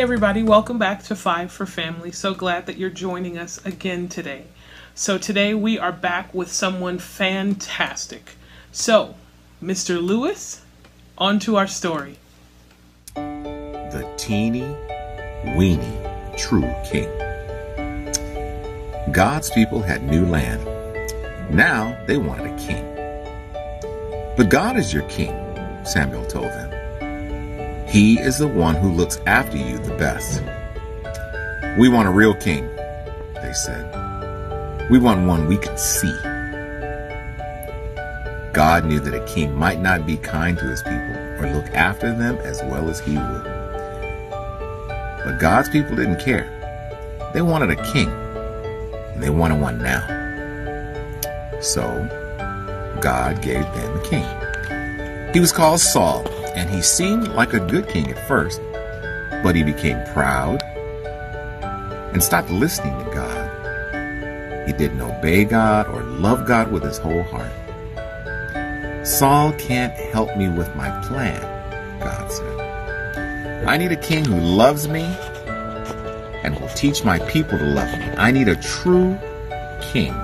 everybody, welcome back to Five for Family. So glad that you're joining us again today. So today we are back with someone fantastic. So, Mr. Lewis, on to our story. The teeny weeny true king. God's people had new land. Now they wanted a king. But God is your king, Samuel told them. He is the one who looks after you the best. We want a real king, they said. We want one we can see. God knew that a king might not be kind to his people or look after them as well as he would. But God's people didn't care. They wanted a king, and they wanted one now. So God gave them a king. He was called Saul, and he seemed like a good king at first, but he became proud and stopped listening to God. He didn't obey God or love God with his whole heart. Saul can't help me with my plan, God said. I need a king who loves me and will teach my people to love me. I need a true king.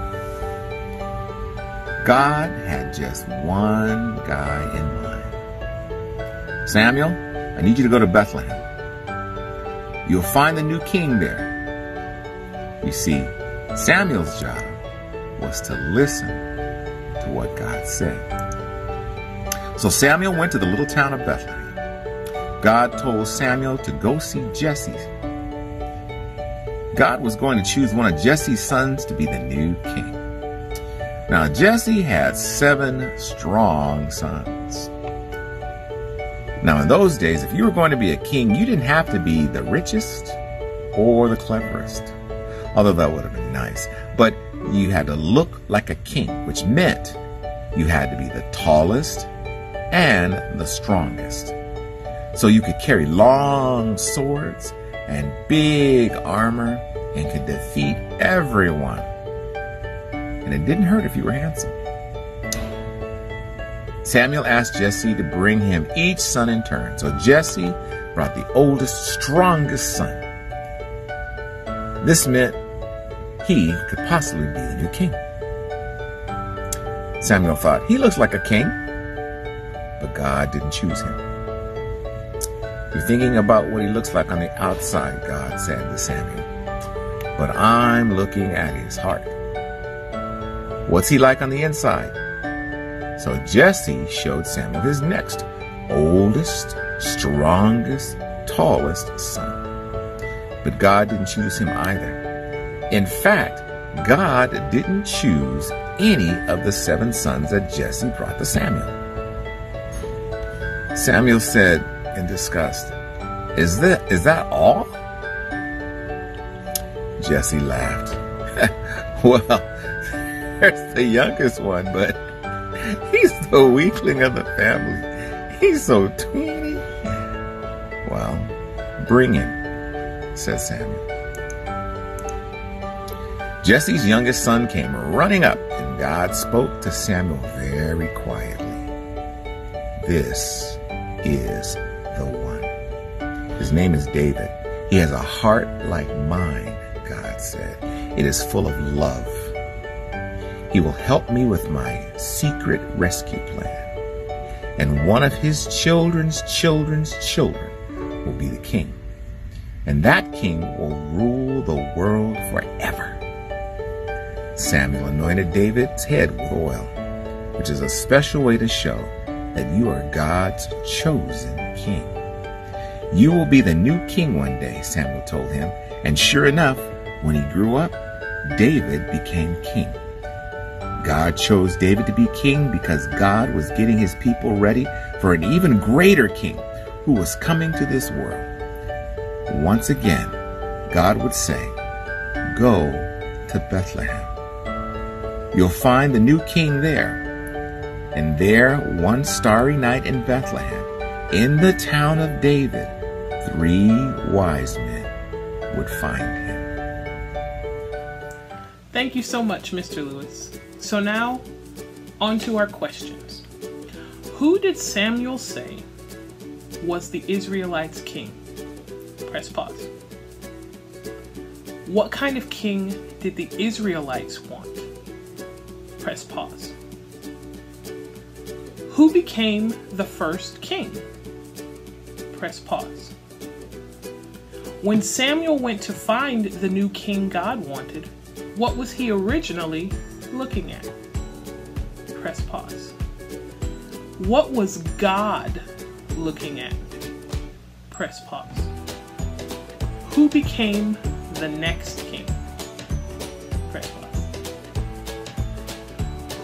God had just one guy in mind. Samuel, I need you to go to Bethlehem. You'll find the new king there. You see, Samuel's job was to listen to what God said. So Samuel went to the little town of Bethlehem. God told Samuel to go see Jesse. God was going to choose one of Jesse's sons to be the new king. Now, Jesse had 7 strong sons. Now, in those days, if you were going to be a king, you didn't have to be the richest or the cleverest, although that would have been nice. But you had to look like a king, which meant you had to be the tallest and the strongest. So you could carry long swords and big armor and could defeat everyone. And it didn't hurt if you were handsome. Samuel asked Jesse to bring him each son in turn. So Jesse brought the oldest, strongest son. This meant he could possibly be the new king. Samuel thought, he looks like a king, but God didn't choose him. You're thinking about what he looks like on the outside, God said to Samuel, but I'm looking at his heart. What's he like on the inside? So Jesse showed Samuel his next oldest, strongest, tallest son. But God didn't choose him either. In fact, God didn't choose any of the 7 sons that Jesse brought to Samuel. Samuel said in disgust, Is that all? Jesse laughed. Well, there's the youngest one, but he's the weakling of the family. He's so teeny. Well, bring him, said Samuel. Jesse's youngest son came running up, and God spoke to Samuel very quietly. This is the one. His name is David. He has a heart like mine, God said. It is full of love. He will help me with my secret rescue plan. And one of his children's children's children will be the king. And that king will rule the world forever. Samuel anointed David's head with oil, which is a special way to show that you are God's chosen king. You will be the new king one day, Samuel told him. And sure enough, when he grew up, David became king. God chose David to be king because God was getting his people ready for an even greater king who was coming to this world. Once again, God would say, go to Bethlehem. You'll find the new king there. And there, one starry night in Bethlehem, in the town of David, 3 wise men would find him. Thank you so much, Mr. Lewis. So now, on to our questions. Who did Samuel say was the Israelites' king? Press pause. What kind of king did the Israelites want? Press pause. Who became the first king? Press pause. When Samuel went to find the new king God wanted, what was he originally looking at? Press pause. What was God looking at? Press pause. Who became the next king? Press pause.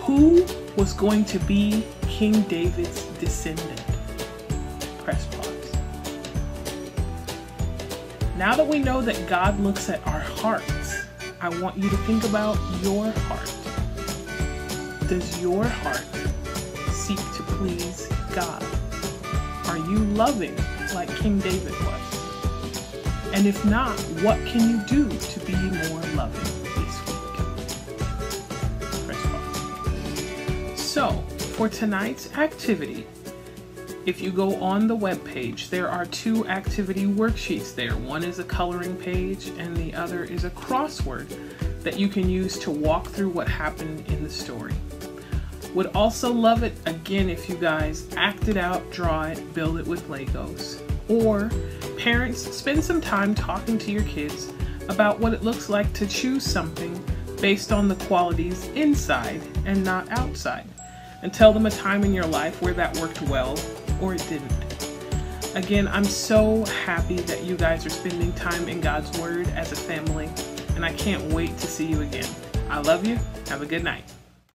Who was going to be King David's descendant? Press pause. Now that we know that God looks at our hearts, I want you to think about your heart. Does your heart seek to please God? Are you loving like King David was? And if not, what can you do to be more loving this week? Press pause. So, for tonight's activity, if you go on the webpage, there are 2 activity worksheets there. One is a coloring page and the other is a crossword that you can use to walk through what happened in the story. Would also love it, again, if you guys act it out, draw it, build it with Legos. Or parents, spend some time talking to your kids about what it looks like to choose something based on the qualities inside and not outside. And tell them a time in your life where that worked well or it didn't. Again, I'm so happy that you guys are spending time in God's Word as a family, and I can't wait to see you again. I love you. Have a good night.